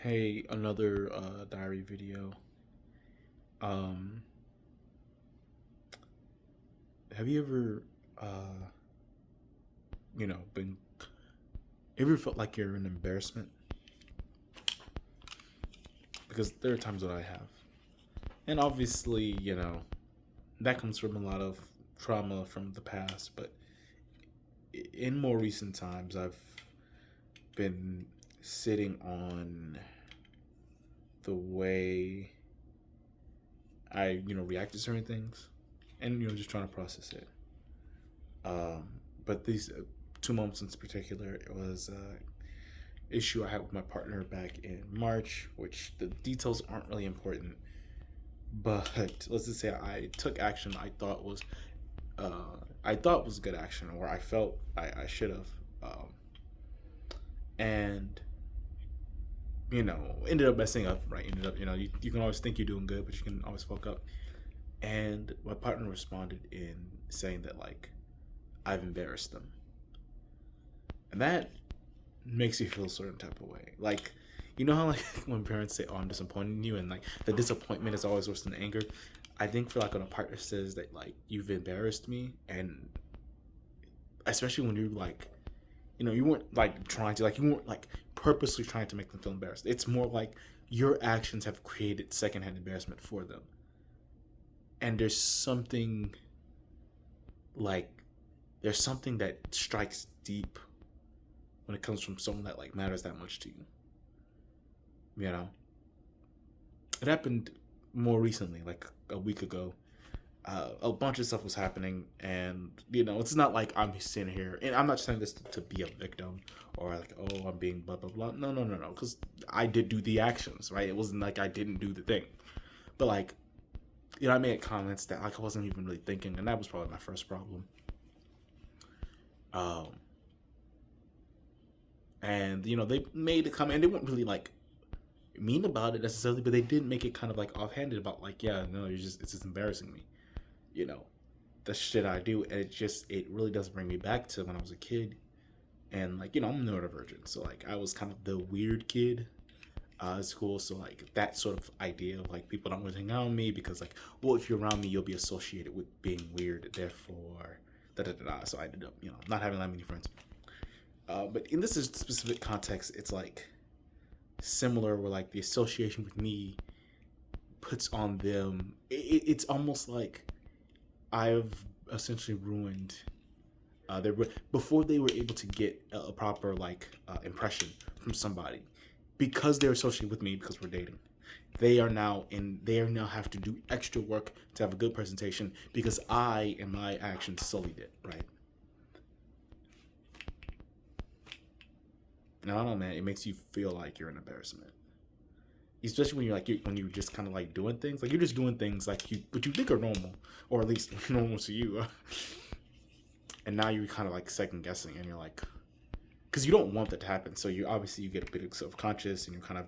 Hey, another diary video. Um, have you ever, uh, been ever felt like you're an embarrassment? Because there are times that I have, and obviously, that comes from a lot of trauma from the past. But in more recent times, I've been sitting on the way I react to certain things, and just trying to process it. Um, but these 2 months in particular, it was issue I had with my partner back in March, which the details aren't really important. But let's just say I took action I thought was good action, or I felt I should have, and ended up messing up. Right, ended up you can always think you're doing good, but you can always fuck up. And my partner responded in saying that like I've embarrassed them, and that makes you feel a certain type of way. Like, you know how like when parents say, "Oh, I'm disappointed in you," and like the disappointment is always worse than anger. I think for like when a partner says that like you've embarrassed me, and especially when you're like, you weren't like trying to like you weren't like purposely trying to make them feel embarrassed. It's more like your actions have created secondhand embarrassment for them, and like there's something that strikes deep when it comes from someone that like matters that much to you. You know, it happened more recently, like a week ago. A bunch of stuff was happening, and it's not like I'm sitting here, and I'm not saying this to be a victim or like, oh, I'm being blah blah blah. No, no, no, no, because I did do the actions, right? It wasn't like I didn't do the thing, but like, I made comments that like I wasn't even really thinking, and that was probably my first problem. Um, and they made a comment, and they weren't really like mean about it necessarily, but they did make it kind of like offhanded about like, yeah, no, it's just embarrassing me, you know, the shit I do, and it really does bring me back to when I was a kid, and like I'm a neurodivergent, so like I was kind of the weird kid at school, so like that sort of idea of like people don't really hang out with me because like, well, if you're around me, you'll be associated with being weird, therefore da da da da. So I ended up not having that many friends. But in this specific context, it's like similar where like the association with me puts on them. It's almost like I've essentially ruined their before they were able to get a proper like impression from somebody because they're associated with me because we're dating. They are now have to do extra work to have a good presentation because I and my actions sullied it, right? And I don't know, man. It makes you feel like you're an embarrassment, especially when when you're just kind of like doing things like you're just doing things like what you think are normal, or at least normal to you, and now you're kind of like second guessing, and you're like, because you don't want that to happen. So you get a bit of self conscious, and you're kind of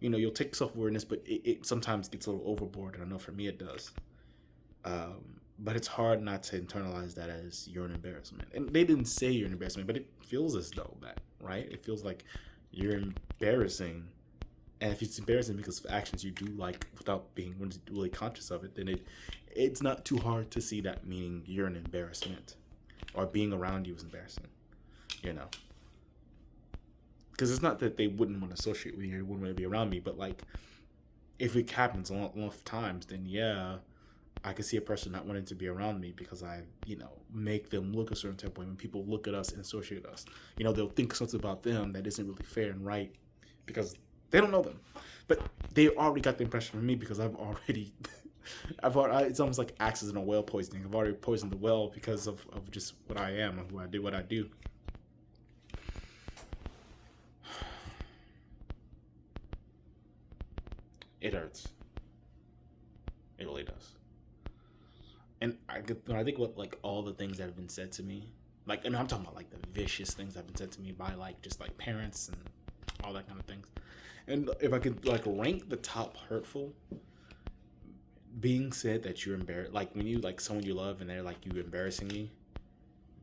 you'll take self awareness, but it sometimes gets a little overboard, and I know for me it does. But it's hard not to internalize that as you're an embarrassment. And they didn't say you're an embarrassment, but it feels as though that, right? It feels like you're embarrassing. And if it's embarrassing because of actions you do like without being really conscious of it, then it's not too hard to see that meaning you're an embarrassment, or being around you is embarrassing, you know. Because it's not that they wouldn't want to associate with you, they wouldn't want to be around me, but like if it happens enough times, then yeah, I can see a person not wanting to be around me because I, make them look a certain type of way. When people look at us and associate us, they'll think something about them that isn't really fair and right because they don't know them. But they already got the impression of me because it's almost like axes in a whale poisoning. I've already poisoned the well because of just what I am and who I do, what I do. It hurts. It really does. And when I think about like all the things that have been said to me, like, and I'm talking about like the vicious things that have been said to me by like just like parents and all that kind of things. And if I could like rank the top hurtful, being said that you're embarrassed, like when you like someone you love and they're like you embarrassing me,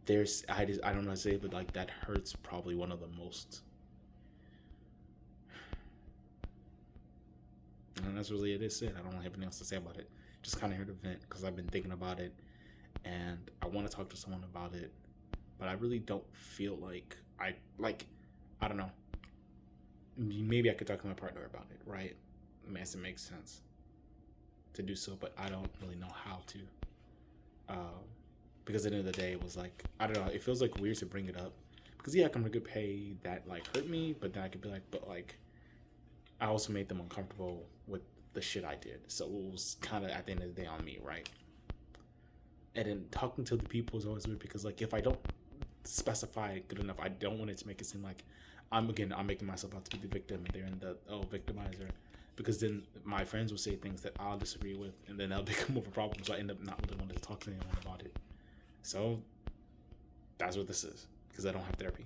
I don't know how to say it, but like that hurts probably one of the most. And that's really it. Is it. I don't have anything else to say about it. Just kind of here to vent because I've been thinking about it, and I want to talk to someone about it, but I really don't feel like I don't know. Maybe I could talk to my partner about it, right? It makes sense to do so, but I don't really know how to. Because at the end of the day, it was like, I don't know. It feels like weird to bring it up because yeah, I can get paid that like hurt me, but then I could be like, but like, I also made them uncomfortable with the shit I did, so it was kind of at the end of the day on me, right? And then talking to the people is always weird because like if I don't specify good enough, I don't want it to make it seem like I'm making myself out to be the victim and they're in the victimizer, because then my friends will say things that I'll disagree with and then that'll become more of a problem, so I end up not really wanting to talk to anyone about it. So that's what this is, because I don't have therapy.